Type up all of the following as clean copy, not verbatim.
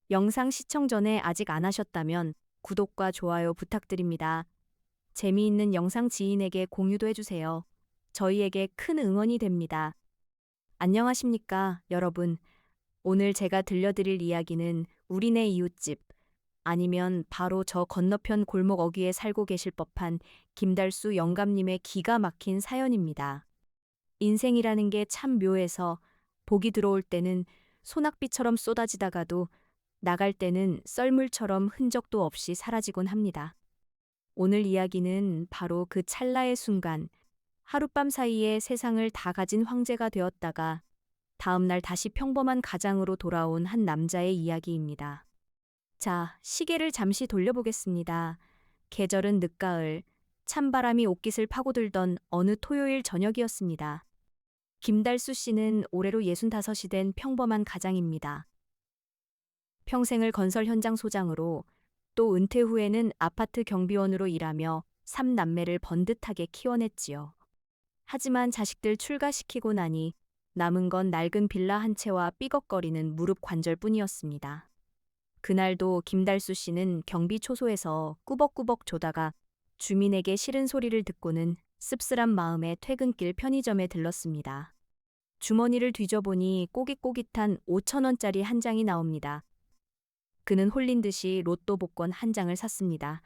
영상 시청 전에 아직 안 하셨다면 구독과 좋아요 부탁드립니다. 재미있는 영상 지인에게 공유도 해주세요. 저희에게 큰 응원이 됩니다. 안녕하십니까, 여러분. 오늘 제가 들려드릴 이야기는 우리네 이웃집, 아니면 바로 저 건너편 골목 어귀에 살고 계실 법한 김달수 영감님의 기가 막힌 사연입니다. 인생이라는 게 참 묘해서 복이 들어올 때는 소낙비처럼 쏟아지다가도 나갈 때는 썰물처럼 흔적도 없이 사라지곤 합니다. 오늘 이야기는 바로 그 찰나의 순간, 하룻밤 사이에 세상을 다 가진 황제가 되었다가 다음날 다시 평범한 가장으로 돌아온 한 남자의 이야기입니다. 자, 시계를 잠시 돌려보겠습니다. 계절은 늦가을, 찬바람이 옷깃을 파고들던 어느 토요일 저녁이었습니다. 김달수 씨는 올해로 65이 된 평범한 가장입니다. 평생을 건설 현장 소장으로, 또 은퇴 후에는 아파트 경비원으로 일하며 3남매를 번듯하게 키워냈지요. 하지만 자식들 출가시키고 나니 남은 건 낡은 빌라 한 채와 삐걱거리는 무릎 관절뿐이었습니다. 그날도 김달수 씨는 경비 초소에서 꾸벅꾸벅 조다가 주민에게 싫은 소리를 듣고는 씁쓸한 마음에 퇴근길 편의점에 들렀습니다. 주머니를 뒤져보니 꼬깃꼬깃한 5,000원짜리 한 장이 나옵니다. 그는 홀린 듯이 로또 복권 한 장을 샀습니다.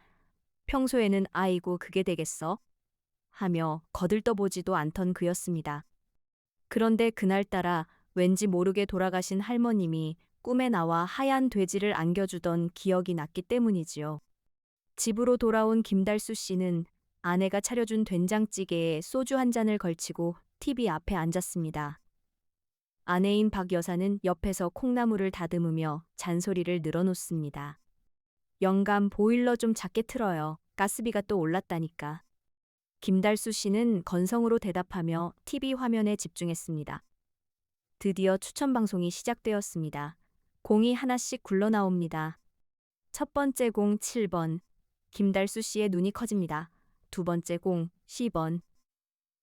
평소에는 아이고 그게 되겠어? 하며 거들떠보지도 않던 그였습니다. 그런데 그날따라 왠지 모르게 돌아가신 할머님이 꿈에 나와 하얀 돼지를 안겨주던 기억이 났기 때문이지요. 집으로 돌아온 김달수 씨는 아내가 차려준 된장찌개에 소주 한 잔을 걸치고 TV 앞에 앉았습니다. 아내인 박 여사는 옆에서 콩나물을 다듬으며 잔소리를 늘어놓습니다. 영감 보일러 좀 작게 틀어요. 가스비가 또 올랐다니까. 김달수 씨는 건성으로 대답하며 TV 화면에 집중했습니다. 드디어 추천 방송이 시작되었습니다. 공이 하나씩 굴러나옵니다. 첫 번째 공 7번. 김달수 씨의 눈이 커집니다. 두 번째 공 10번.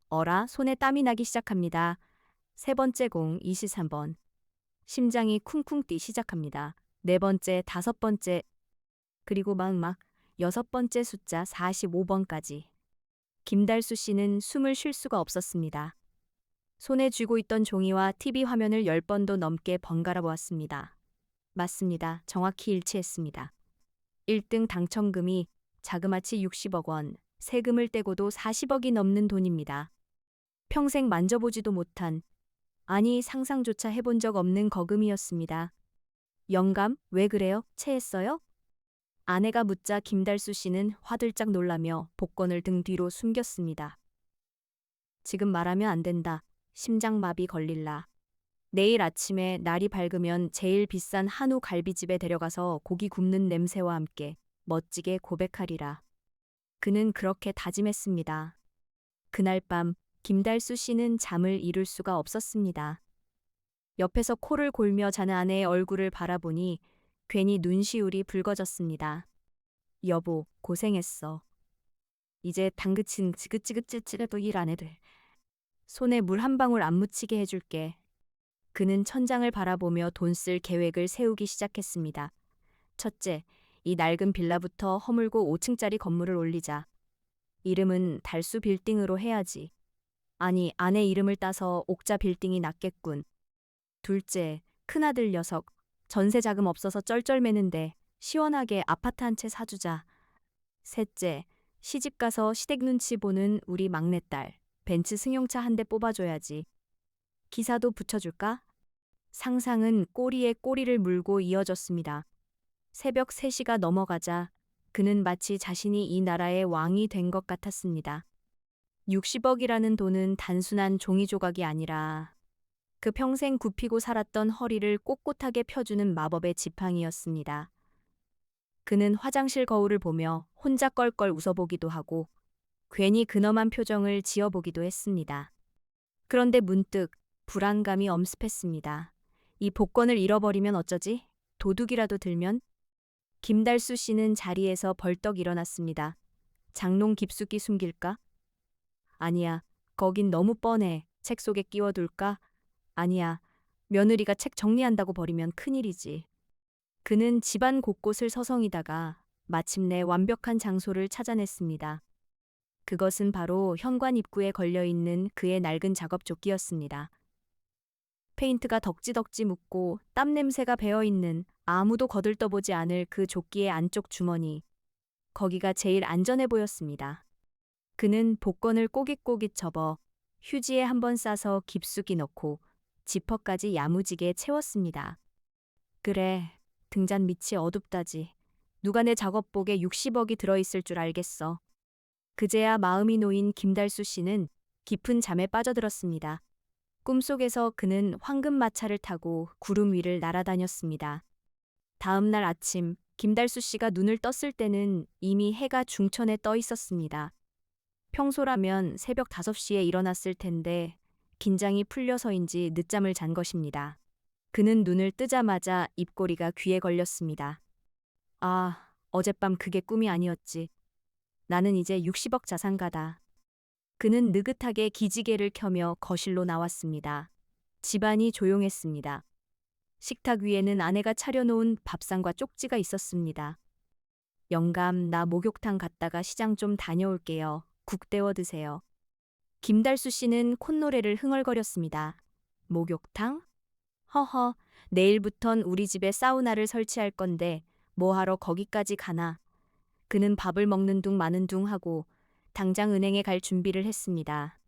어라, 손에 땀이 나기 시작합니다. 세 번째 공 23번. 심장이 쿵쿵 뛰기 시작합니다. 네 번째, 다섯 번째, 그리고 막 여섯 번째 숫자 45번까지. 김달수 씨는 숨을 쉴 수가 없었습니다. 손에 쥐고 있던 종이와 TV 화면을 10번도 넘게 번갈아 보았습니다. 맞습니다. 정확히 일치했습니다. 1등 당첨금이 자그마치 60억 원, 세금을 떼고도 40억이 넘는 돈입니다. 평생 만져보지도 못한, 아니 상상조차 해본 적 없는 거금이었습니다. 영감, 왜 그래요? 체했어요? 아내가 묻자 김달수 씨는 화들짝 놀라며 복권을 등 뒤로 숨겼습니다. 지금 말하면 안 된다. 심장마비 걸릴라. 내일 아침에 날이 밝으면 제일 비싼 한우 갈비집에 데려가서 고기 굽는 냄새와 함께 멋지게 고백하리라. 그는 그렇게 다짐했습니다. 그날 밤 김달수 씨는 잠을 이룰 수가 없었습니다. 옆에서 코를 골며 자는 아내의 얼굴을 바라보니 괜히 눈시울이 붉어졌습니다. 여보, 고생했어. 이제 당그친 지긋지긋질질해도 일 안 해도 돼. 손에 물 한 방울 안 묻히게 해줄게. 그는 천장을 바라보며 돈 쓸 계획을 세우기 시작했습니다. 첫째, 이 낡은 빌라부터 허물고 5층짜리 건물을 올리자. 이름은 달수 빌딩으로 해야지. 아니, 아내 이름을 따서 옥자 빌딩이 낫겠군. 둘째, 큰아들 녀석. 전세 자금 없어서 쩔쩔매는데 시원하게 아파트 한 채 사주자. 셋째, 시집가서 시댁 눈치 보는 우리 막내딸. 벤츠 승용차 한 대 뽑아줘야지. 기사도 붙여줄까? 상상은 꼬리에 꼬리를 물고 이어졌습니다. 새벽 3시가 넘어가자 그는 마치 자신이 이 나라의 왕이 된 것 같았습니다. 60억이라는 돈은 단순한 종이 조각이 아니라 그 평생 굽히고 살았던 허리를 꼿꼿하게 펴주는 마법의 지팡이였습니다. 그는 화장실 거울을 보며 혼자 껄껄 웃어보기도 하고 괜히 근엄한 표정을 지어보기도 했습니다. 그런데 문득 불안감이 엄습했습니다. 이 복권을 잃어버리면 어쩌지? 도둑이라도 들면? 김달수 씨는 자리에서 벌떡 일어났습니다. 장롱 깊숙이 숨길까? 아니야, 거긴 너무 뻔해. 책 속에 끼워둘까? 아니야, 며느리가 책 정리한다고 버리면 큰일이지. 그는 집안 곳곳을 서성이다가 마침내 완벽한 장소를 찾아냈습니다. 그것은 바로 현관 입구에 걸려있는 그의 낡은 작업조끼였습니다. 페인트가 덕지덕지 묻고 땀 냄새가 배어있는 아무도 거들떠보지 않을 그 조끼의 안쪽 주머니. 거기가 제일 안전해 보였습니다. 그는 복권을 꼬깃꼬깃 접어 휴지에 한번 싸서 깊숙이 넣고 지퍼까지 야무지게 채웠습니다. 그래, 등잔 밑이 어둡다지. 누가 내 작업복에 60억이 들어있을 줄 알겠어. 그제야 마음이 놓인 김달수 씨는 깊은 잠에 빠져들었습니다. 꿈속에서 그는 황금마차를 타고 구름 위를 날아다녔습니다. 다음 날 아침, 김달수 씨가 눈을 떴을 때는 이미 해가 중천에 떠 있었습니다. 평소라면 새벽 5시에 일어났을 텐데 긴장이 풀려서인지 늦잠을 잔 것입니다. 그는 눈을 뜨자마자 입꼬리가 귀에 걸렸습니다. 아, 어젯밤 그게 꿈이 아니었지. 나는 이제 60억 자산가다. 그는 느긋하게 기지개를 켜며 거실로 나왔습니다. 집안이 조용했습니다. 식탁 위에는 아내가 차려놓은 밥상과 쪽지가 있었습니다. 영감, 나 목욕탕 갔다가 시장 좀 다녀올게요. 국 데워 드세요. 김달수 씨는 콧노래를 흥얼거렸습니다. 목욕탕? 허허, 내일부턴 우리 집에 사우나를 설치할 건데 뭐하러 거기까지 가나. 그는 밥을 먹는 둥 마는 둥 하고 당장 은행에 갈 준비를 했습니다.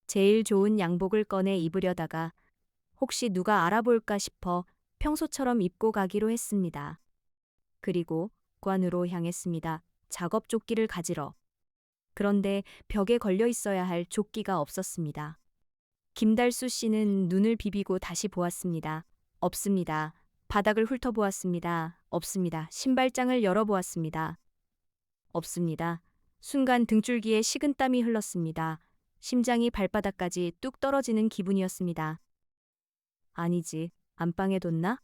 제일 좋은 양복을 꺼내 입으려다가 혹시 누가 알아볼까 싶어 평소처럼 입고 가기로 했습니다. 그리고 관으로 향했습니다. 작업 조끼를 가지러. 그런데 벽에 걸려 있어야 할 조끼가 없었습니다. 김달수 씨는 눈을 비비고 다시 보았습니다. 없습니다. 바닥을 훑어보았습니다. 없습니다. 신발장을 열어보았습니다. 없습니다. 순간 등줄기에 식은땀이 흘렀습니다. 심장이 발바닥까지 뚝 떨어지는 기분이었습니다. 아니지, 안방에 뒀나?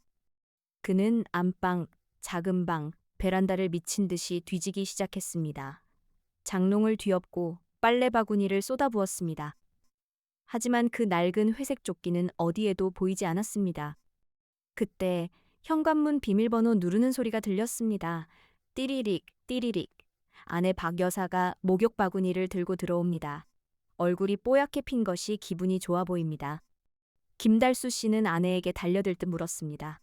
그는 안방, 작은 방, 베란다를 미친 듯이 뒤지기 시작했습니다. 장롱을 뒤엎고 빨래 바구니를 쏟아부었습니다. 하지만 그 낡은 회색 조끼는 어디에도 보이지 않았습니다. 그때 현관문 비밀번호 누르는 소리가 들렸습니다. 띠리릭, 띠리릭. 아내 박 여사가 목욕 바구니를 들고 들어옵니다. 얼굴이 뽀얗게 핀 것이 기분이 좋아 보입니다. 김달수 씨는 아내에게 달려들 듯 물었습니다.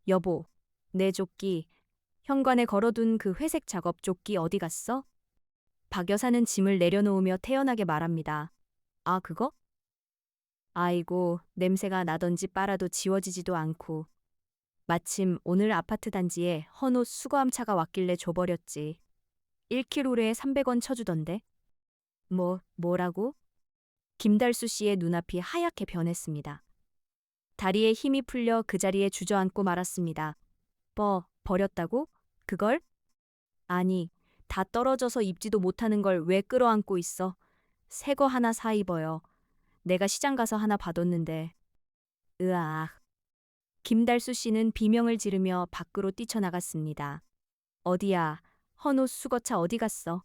여보, 내 조끼, 현관에 걸어둔 그 회색 작업 조끼 어디 갔어? 박 여사는 짐을 내려놓으며 태연하게 말합니다. 아, 그거? 아이고, 냄새가 나던지 빨아도 지워지지도 않고. 마침 오늘 아파트 단지에 헌옷 수거함차가 왔길래 줘버렸지. 1kg에 300원 쳐주던데. 뭐라고? 김달수 씨의 눈앞이 하얗게 변했습니다. 다리에 힘이 풀려 그 자리에 주저앉고 말았습니다. 버렸다고? 그걸? 아니, 다 떨어져서 입지도 못하는 걸 왜 끌어안고 있어? 새 거 하나 사 입어요. 내가 시장 가서 하나 봐뒀는데. 으악. 김달수 씨는 비명을 지르며 밖으로 뛰쳐나갔습니다. 어디야, 헌옷 수거차 어디 갔어?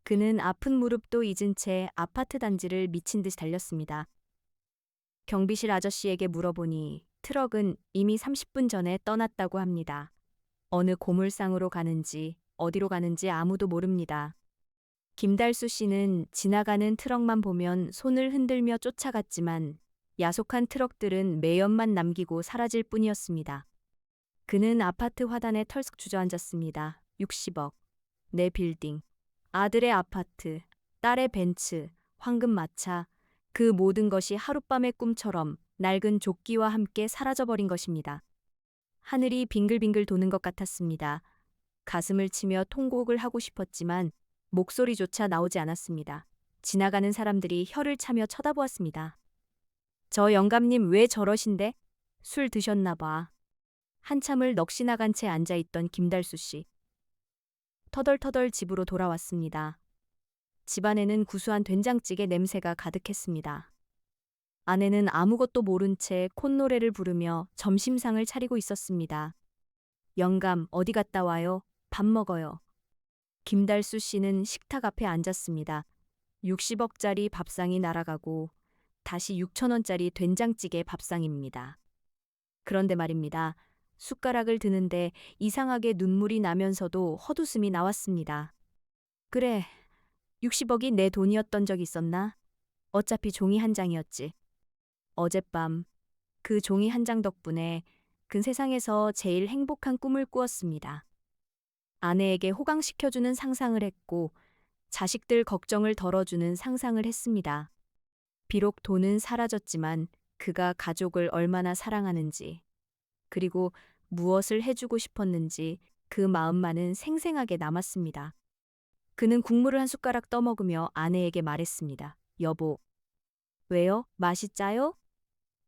그는 아픈 무릎도 잊은 채 아파트 단지를 미친 듯이 달렸습니다. 경비실 아저씨에게 물어보니 트럭은 이미 30분 전에 떠났다고 합니다. 어느 고물상으로 가는지 어디로 가는지 아무도 모릅니다. 김달수 씨는 지나가는 트럭만 보면 손을 흔들며 쫓아갔지만 야속한 트럭들은 매연만 남기고 사라질 뿐이었습니다. 그는 아파트 화단에 털썩 주저앉았습니다. 60억. 내 빌딩. 아들의 아파트. 딸의 벤츠. 황금마차. 그 모든 것이 하룻밤의 꿈처럼 낡은 조끼와 함께 사라져버린 것입니다. 하늘이 빙글빙글 도는 것 같았습니다. 가슴을 치며 통곡을 하고 싶었지만 목소리조차 나오지 않았습니다. 지나가는 사람들이 혀를 차며 쳐다보았습니다. 저 영감님 왜 저러신데? 술 드셨나 봐. 한참을 넋이 나간 채 앉아있던 김달수 씨. 터덜터덜 집으로 돌아왔습니다. 집안에는 구수한 된장찌개 냄새가 가득했습니다. 아내는 아무것도 모른 채 콧노래를 부르며 점심상을 차리고 있었습니다. 영감, 어디 갔다 와요? 밥 먹어요. 김달수 씨는 식탁 앞에 앉았습니다. 60억짜리 밥상이 날아가고 다시 6,000원짜리 된장찌개 밥상입니다. 그런데 말입니다. 숟가락을 드는데 이상하게 눈물이 나면서도 헛웃음이 나왔습니다. 그래, 60억이 내 돈이었던 적 있었나? 어차피 종이 한 장이었지. 어젯밤 그 종이 한 장 덕분에 그 세상에서 제일 행복한 꿈을 꾸었습니다. 아내에게 호강시켜주는 상상을 했고 자식들 걱정을 덜어주는 상상을 했습니다. 비록 돈은 사라졌지만 그가 가족을 얼마나 사랑하는지, 그리고 무엇을 해주고 싶었는지 그 마음만은 생생하게 남았습니다. 그는 국물을 한 숟가락 떠먹으며 아내에게 말했습니다. 여보, 왜요? 맛이 짜요?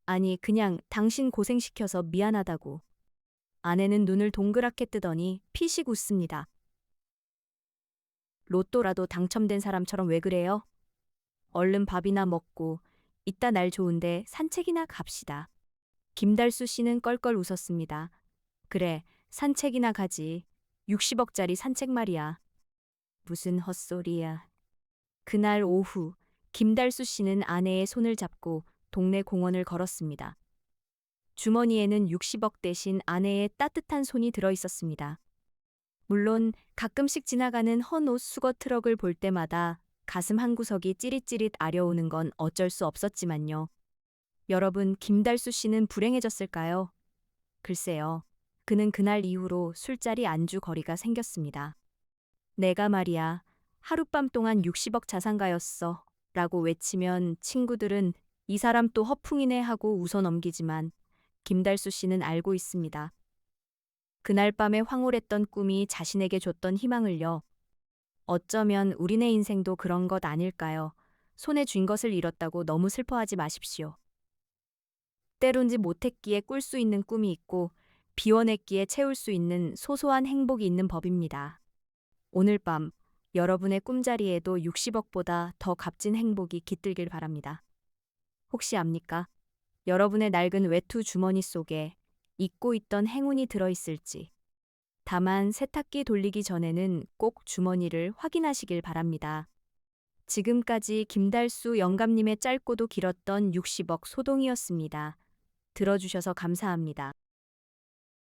아니, 그냥 당신 고생시켜서 미안하다고. 아내는 눈을 동그랗게 뜨더니 피식 웃습니다. 로또라도 당첨된 사람처럼 왜 그래요? 얼른 밥이나 먹고 이따 날 좋은데 산책이나 갑시다. 김달수 씨는 껄껄 웃었습니다. 그래, 산책이나 가지. 60억짜리 산책 말이야. 무슨 헛소리야. 그날 오후, 김달수 씨는 아내의 손을 잡고 동네 공원을 걸었습니다. 주머니에는 60억 대신 아내의 따뜻한 손이 들어 있었습니다. 물론 가끔씩 지나가는 헌옷 수거 트럭을 볼 때마다 가슴 한구석이 찌릿찌릿 아려오는 건 어쩔 수 없었지만요. 여러분, 김달수 씨는 불행해졌을까요? 글쎄요. 그는 그날 이후로 술자리 안주 거리가 생겼습니다. 내가 말이야, 하룻밤 동안 60억 자산가였어. 라고 외치면 친구들은 이 사람 또 허풍이네 하고 웃어 넘기지만 김달수 씨는 알고 있습니다. 그날 밤에 황홀했던 꿈이 자신에게 줬던 희망을요. 어쩌면 우리네 인생도 그런 것 아닐까요? 손에 쥔 것을 잃었다고 너무 슬퍼하지 마십시오. 때론지 못했기에 꿀 수 있는 꿈이 있고 비워냈기에 채울 수 있는 소소한 행복이 있는 법입니다. 오늘 밤 여러분의 꿈자리에도 60억보다 더 값진 행복이 깃들길 바랍니다. 혹시 압니까? 여러분의 낡은 외투 주머니 속에 잊고 있던 행운이 들어있을지. 다만 세탁기 돌리기 전에는 꼭 주머니를 확인하시길 바랍니다. 지금까지 김달수 영감님의 짧고도 길었던 60억 소동이었습니다. 들어주셔서 감사합니다.